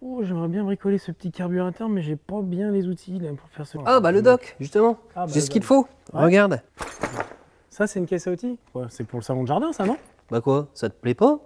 Oh, j'aimerais bien bricoler ce petit carburateur, mais j'ai pas bien les outils là, pour faire ce. Ah bah le dock, justement. Ah, bah, J'ai le ce qu'il dock. faut. Ouais. Regarde. Ça, c'est une caisse à outils? Ouais, c'est pour le salon de jardin, ça, non? Bah quoi, ça te plaît pas?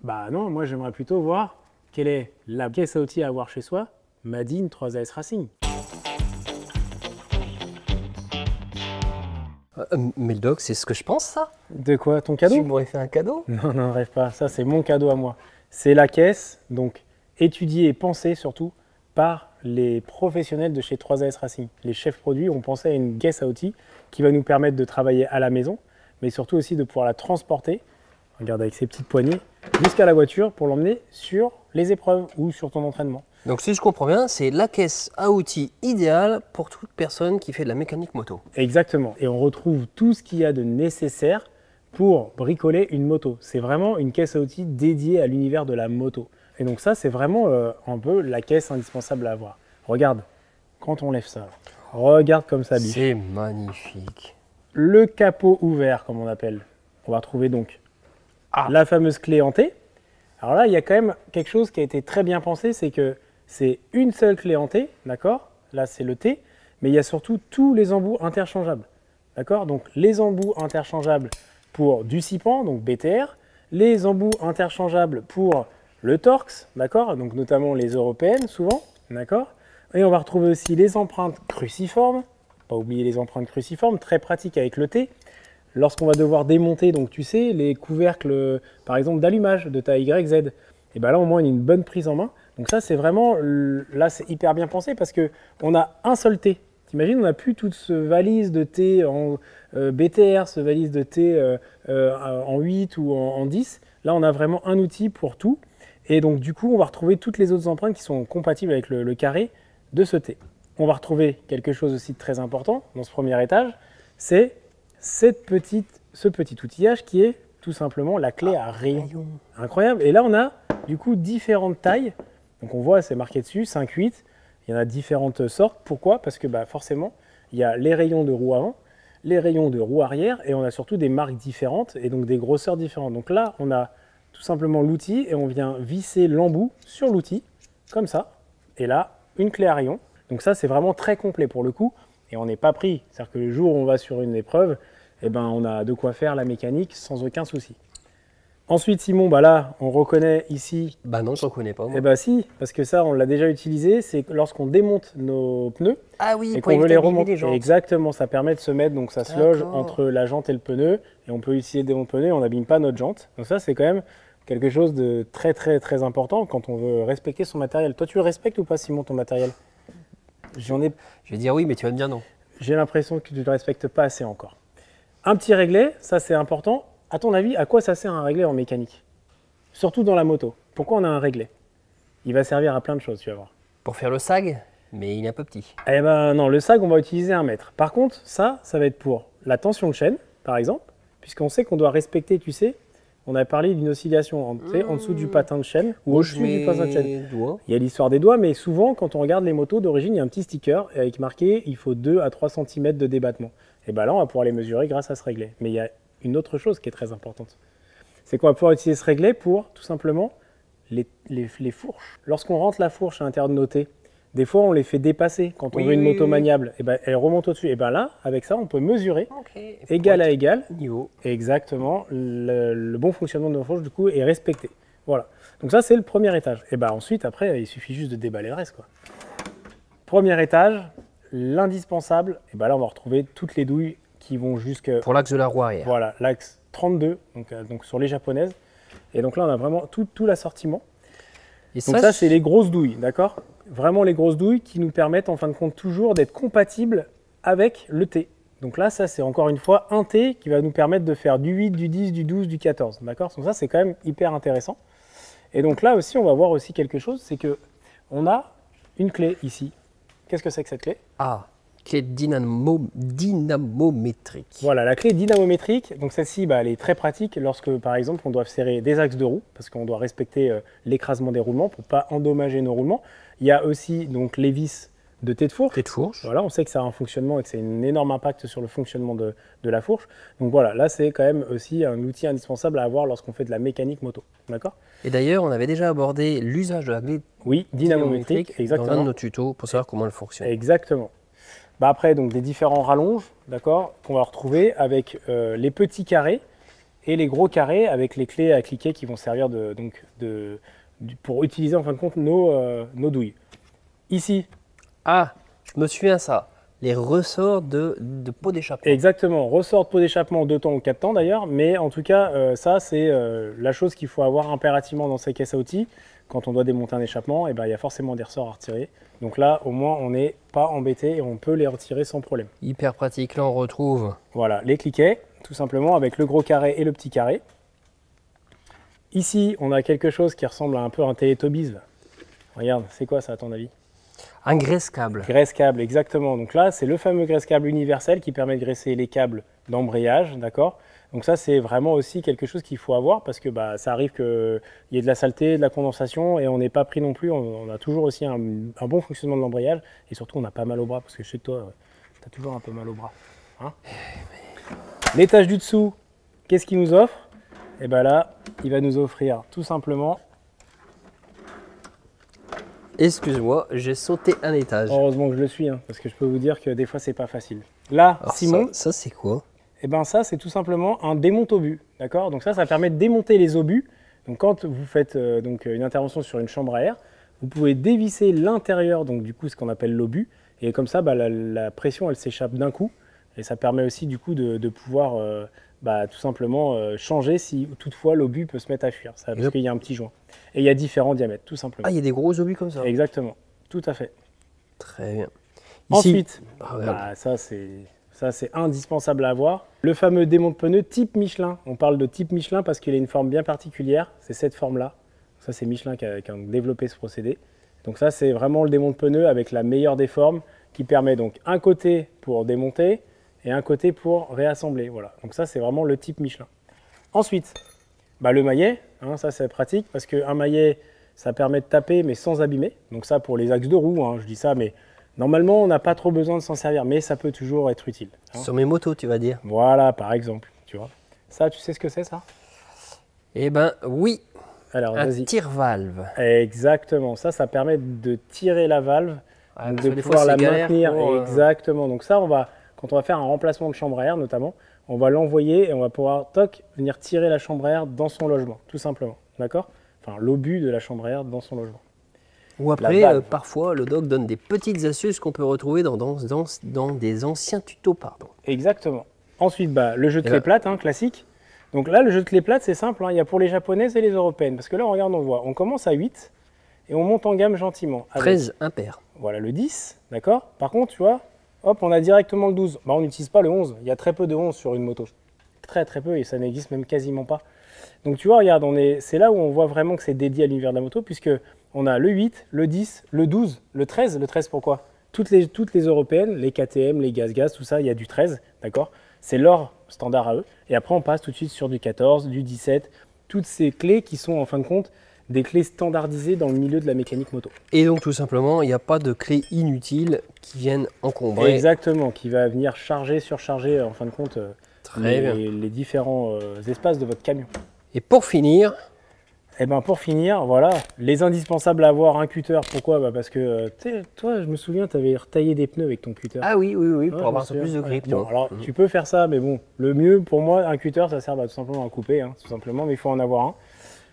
Bah non, moi j'aimerais plutôt voir quelle est la caisse à outils à avoir chez soi, Madine 3AS Racing. Mais le dock, c'est ce que je pense, ça. De quoi? Ton Tu cadeau? m'aurais fait un cadeau? Non, non, rêve pas, ça c'est mon cadeau à moi. C'est la caisse, donc étudiée et pensée surtout par les professionnels de chez 3AS Racing. Les chefs produits ont pensé à une caisse à outils qui va nous permettre de travailler à la maison, mais surtout aussi de pouvoir la transporter, regarde avec ses petites poignées, jusqu'à la voiture pour l'emmener sur les épreuves ou sur ton entraînement. Donc si je comprends bien, c'est la caisse à outils idéale pour toute personne qui fait de la mécanique moto. Exactement. Et on retrouve tout ce qu'il y a de nécessaire pour bricoler une moto. C'est vraiment une caisse à outils dédiée à l'univers de la moto. Et donc ça, c'est vraiment un peu la caisse indispensable à avoir. Regarde, quand on lève ça, regarde comme ça biche. C'est magnifique. Le capot ouvert, comme on appelle. On va retrouver donc la fameuse clé en T. Alors là, il y a quand même quelque chose qui a été très bien pensé, c'est que c'est une seule clé en T, d'accord? Là, c'est le T, mais il y a surtout tous les embouts interchangeables, d'accord? Donc les embouts interchangeables pour du Sipan, donc BTR, les embouts interchangeables pour le Torx, d'accord? Donc notamment les européennes, souvent, d'accord? Et on va retrouver aussi les empreintes cruciformes, pas oublier les empreintes cruciformes, très pratiques avec le T. Lorsqu'on va devoir démonter, donc tu sais, les couvercles, par exemple, d'allumage de ta YZ, et bien là, au moins, il y a une bonne prise en main. Donc ça, c'est vraiment, là, c'est hyper bien pensé parce qu'on a un seul T. T'imagines, on n'a plus toute ce valise de T en BTR, ce valise de T en 8 ou en 10. Là, on a vraiment un outil pour tout. Et donc, du coup, on va retrouver toutes les autres empreintes qui sont compatibles avec le carré de ce T. On va retrouver quelque chose aussi de très important dans ce premier étage, c'est ce petit outillage qui est tout simplement la clé à rayon. Incroyable. Et là, on a du coup différentes tailles. Donc on voit, c'est marqué dessus, 5-8. Il y en a différentes sortes. Pourquoi? Parce que forcément, il y a les rayons de roue avant, les rayons de roue arrière, et on a surtout des marques différentes et donc des grosseurs différentes. Donc là, on a tout simplement l'outil et on vient visser l'embout sur l'outil, comme ça. Et là, une clé à rayon. Donc ça, c'est vraiment très complet pour le coup. Et on n'est pas pris. C'est-à-dire que le jour où on va sur une épreuve, eh ben, on a de quoi faire la mécanique sans aucun souci. Ensuite, Simon, là, on reconnaît ici... Bah non, je ne reconnais pas, moi. Eh bien si, parce que ça, on l'a déjà utilisé, c'est lorsqu'on démonte nos pneus Ah oui, et pour qu'on veut les éviter remonter. les jantes. Exactement, ça permet de se mettre, donc ça se loge D'accord. entre la jante et le pneu, et on peut utiliser des pneus et on n'abîme pas notre jante. Donc ça, c'est quand même quelque chose de très très très important quand on veut respecter son matériel. Toi, tu le respectes ou pas, Simon, ton matériel? Je vais dire oui, mais tu vas me dire non. J'ai l'impression que tu ne le respectes pas assez encore. Un petit réglet, ça c'est important. À ton avis, à quoi ça sert un réglet en mécanique? Surtout dans la moto. Pourquoi on a un réglet? Il va servir à plein de choses, tu vas voir. Pour faire le sag, mais il est un peu petit. Eh ben non, le sag, on va utiliser 1 mètre. Par contre, ça va être pour la tension de chaîne, par exemple, puisqu'on sait qu'on doit respecter, tu sais, on a parlé d'une oscillation en dessous du patin de chaîne ou au-dessus du patin de chaîne. Doigts. Il y a l'histoire des doigts, mais souvent, quand on regarde les motos d'origine, il y a un petit sticker avec marqué il faut 2 à 3 cm de débattement. Et bien là, on va pouvoir les mesurer grâce à ce réglet. Mais il y a une autre chose qui est très importante. C'est qu'on va pouvoir utiliser ce réglet pour, tout simplement, les fourches. Lorsqu'on rentre la fourche à l'intérieur de nos T, des fois, on les fait dépasser. Quand on veut une moto maniable, et ben, elle remonte au-dessus. Et bien là, avec ça, on peut mesurer égal à égal. Niveau. Exactement. Le bon fonctionnement de nos fourches, du coup, est respecté. Voilà. Donc ça, c'est le premier étage. Et ben ensuite, après, il suffit juste de déballer le reste, quoi. Premier étage, l'indispensable. Et ben là, on va retrouver toutes les douilles qui vont jusque... Pour l'axe de la roue arrière. Voilà, l'axe 32, donc sur les japonaises. Et donc là, on a vraiment tout l'assortiment. Et donc ça, c'est les grosses douilles, d'accord? Vraiment les grosses douilles qui nous permettent en fin de compte toujours d'être compatibles avec le T. Donc là, ça c'est encore une fois un T qui va nous permettre de faire du 8, du 10, du 12, du 14, d'accord? Donc ça c'est quand même hyper intéressant. Et donc là aussi, on va voir aussi quelque chose, c'est que on a une clé ici. Qu'est-ce que c'est que cette clé? Ah, clé dynamométrique. Voilà, la clé dynamométrique. Donc celle-ci, elle est très pratique lorsque, par exemple, on doit serrer des axes de roue, parce qu'on doit respecter l'écrasement des roulements pour ne pas endommager nos roulements. Il y a aussi donc les vis de thé de fourche. Thé de fourche. Voilà, on sait que ça a un fonctionnement et que c'est un énorme impact sur le fonctionnement de la fourche. Donc voilà, là c'est quand même aussi un outil indispensable à avoir lorsqu'on fait de la mécanique moto. D'accord? Et d'ailleurs, on avait déjà abordé l'usage de la grille Oui, dynamométrique, dans exactement. un de nos tutos pour savoir comment elle fonctionne. Exactement. Bah après, donc des différents rallonges, d'accord, qu'on va retrouver avec les petits carrés et les gros carrés avec les clés à cliquer qui vont servir pour utiliser en fin de compte nos douilles. Ici. Ah, je me souviens ça. Les ressorts de pot d'échappement. Exactement, ressort de pot d'échappement 2 temps ou 4 temps d'ailleurs, mais en tout cas, ça c'est la chose qu'il faut avoir impérativement dans ces caisses à outils. Quand on doit démonter un échappement, et ben, il y a forcément des ressorts à retirer. Donc là, au moins, on n'est pas embêté et on peut les retirer sans problème. Hyper pratique, là on retrouve. Voilà, les cliquets, tout simplement, avec le gros carré et le petit carré. Ici, on a quelque chose qui ressemble à un peu un Teletubbies. Regarde, c'est quoi ça à ton avis? Un graisse-câble. Graisse-câble, exactement. Donc là, c'est le fameux graisse-câble universel qui permet de graisser les câbles d'embrayage, d'accord? Donc ça, c'est vraiment aussi quelque chose qu'il faut avoir parce que bah, ça arrive qu'il y ait de la saleté, de la condensation et on n'est pas pris non plus. On a toujours aussi un bon fonctionnement de l'embrayage et surtout, on n'a pas mal au bras parce que chez toi, tu as toujours un peu mal au bras. Hein? L'étage du dessous, qu'est-ce qu'il nous offre? Et bien là, il va nous offrir tout simplement... Excuse-moi, j'ai sauté un étage. Heureusement que je le suis, hein, parce que je peux vous dire que des fois, c'est pas facile. Là, Alors Simon... Ça c'est quoi? Et bien ça, c'est tout simplement un démonte-obus, d'accord? Donc ça permet de démonter les obus. Donc quand vous faites une intervention sur une chambre à air, vous pouvez dévisser l'intérieur, donc du coup ce qu'on appelle l'obus, et comme ça, bah, la pression, elle s'échappe d'un coup, et ça permet aussi du coup de pouvoir tout simplement changer si toutefois l'obus peut se mettre à fuir, ça, parce qu'il y a un petit joint. Et il y a différents diamètres, tout simplement. Ah, il y a des gros obus comme ça? Exactement, tout à fait. Très bien. Ici, Ensuite, ça c'est indispensable à avoir. Le fameux démonte-pneus type Michelin. On parle de type Michelin parce qu'il a une forme bien particulière. C'est cette forme-là. Ça c'est Michelin qui a développé ce procédé. Donc ça c'est vraiment le démonte-pneus avec la meilleure des formes qui permet donc un côté pour démonter et un côté pour réassembler. Voilà. Donc ça c'est vraiment le type Michelin. Ensuite, le maillet. Hein, ça c'est pratique parce qu'un maillet ça permet de taper mais sans abîmer. Donc ça pour les axes de roue, hein, je dis ça mais... Normalement, on n'a pas trop besoin de s'en servir, mais ça peut toujours être utile. Hein. Sur mes motos, tu vas dire? Voilà, par exemple, tu vois. Ça, tu sais ce que c'est, ça? Eh ben, oui. Alors, un vas-y. tire-valve. Exactement. Ça permet de tirer la valve, de pouvoir la maintenir. Exactement. Donc ça, quand on va faire un remplacement de chambre à air, notamment, on va l'envoyer et on va pouvoir, venir tirer la chambre à air dans son logement, tout simplement. D'accord? Enfin, l'obus de la chambre à air dans son logement. Ou après, parfois, le doc donne des petites astuces qu'on peut retrouver dans des anciens tutos. Pardon. Exactement. Ensuite, le jeu de clé plate, hein, classique. Donc là, le jeu de clé plate, c'est simple. Hein, il y a pour les japonaises et les européennes. Parce que là, regarde, on voit. On commence à 8 et on monte en gamme gentiment. Avec, 13 impair. Voilà, le 10, d'accord? Par contre, tu vois, hop, on a directement le 12. On n'utilise pas le 11. Il y a très peu de 11 sur une moto. Très, très peu et ça n'existe même quasiment pas. Donc tu vois, regarde, c'est là où on voit vraiment que c'est dédié à l'univers de la moto, puisque on a le 8, le 10, le 12, le 13. Le 13 pourquoi? Toutes les européennes, les KTM, les Gaz, tout ça, il y a du 13, d'accord? C'est leur standard à eux. Et après, on passe tout de suite sur du 14, du 17, toutes ces clés qui sont en fin de compte des clés standardisées dans le milieu de la mécanique moto. Et donc tout simplement, il n'y a pas de clés inutiles qui viennent encombrer. Exactement, qui va venir charger, surcharger en fin de compte les différents espaces de votre camion. Et pour finir, pour finir, voilà, les indispensables à avoir, un cutter. Pourquoi? Parce que toi, je me souviens, tu avais retaillé des pneus avec ton cutter. Ah oui, pour avoir plus de grip. Bon, alors, tu peux faire ça, mais bon, le mieux pour moi, un cutter, ça sert tout simplement à couper, hein, tout simplement, mais il faut en avoir un.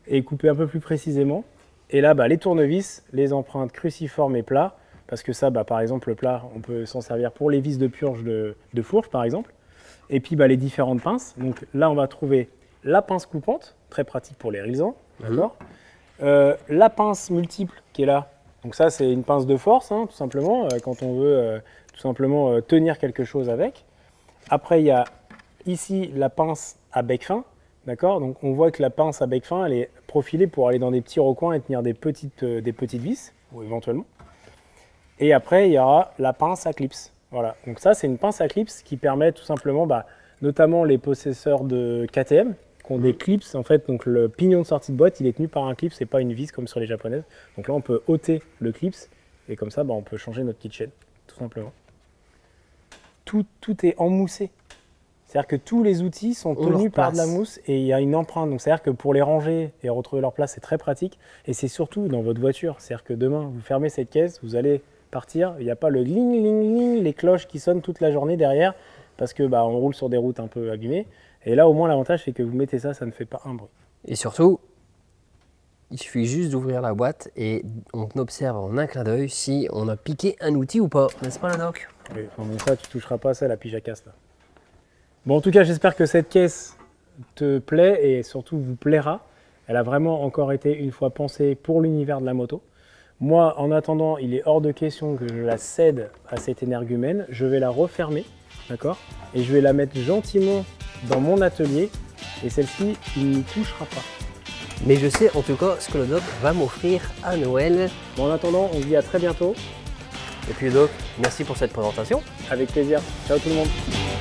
Et couper un peu plus précisément. Et là, les tournevis, les empreintes cruciformes et plats, parce que ça, par exemple, le plat, on peut s'en servir pour les vis de purge de fourche, par exemple. Et puis, les différentes pinces. Donc là, on va trouver la pince coupante, très pratique pour les réalisants. D'accord. La pince multiple qui est là, donc ça c'est une pince de force, hein, tout simplement, quand on veut tout simplement tenir quelque chose avec. Après il y a ici la pince à bec fin, d'accord. Donc on voit que la pince à bec fin elle est profilée pour aller dans des petits recoins et tenir des petites vis, ou éventuellement. Et après il y aura la pince à clips. Voilà, donc ça c'est une pince à clips qui permet tout simplement, notamment les possesseurs de KTM, qui ont des clips, en fait, donc le pignon de sortie de boîte, il est tenu par un clip, c'est pas une vis comme sur les japonaises. Donc là, on peut ôter le clips Et comme ça, on peut changer notre kitchen, tout simplement. Tout est emmoussé. C'est-à-dire que tous les outils sont tenus par de la mousse et il y a une empreinte. Donc c'est-à-dire que pour les ranger et retrouver leur place, c'est très pratique. Et c'est surtout dans votre voiture. C'est-à-dire que demain, vous fermez cette caisse, vous allez partir. Il n'y a pas le gling, gling, gling, les cloches qui sonnent toute la journée derrière parce que on roule sur des routes un peu abîmées. Et là, au moins, l'avantage, c'est que vous mettez ça, ça ne fait pas un bruit. Et surtout, il suffit juste d'ouvrir la boîte et on observe en un clin d'œil si on a piqué un outil ou pas. N'est-ce pas, la doc? Oui, ça, tu toucheras pas à ça, la pige à casse, là. Bon, en tout cas, j'espère que cette caisse te plaît et surtout vous plaira. Elle a vraiment encore été une fois pensée pour l'univers de la moto. Moi, en attendant, il est hors de question que je la cède à cet énergumène. Je vais la refermer, d'accord? Et je vais la mettre gentiment dans mon atelier. Et celle-ci, il n'y touchera pas. Mais je sais en tout cas ce que le doc va m'offrir à Noël. Bon, en attendant, on se dit à très bientôt. Et puis le doc, merci pour cette présentation. Avec plaisir. Ciao tout le monde.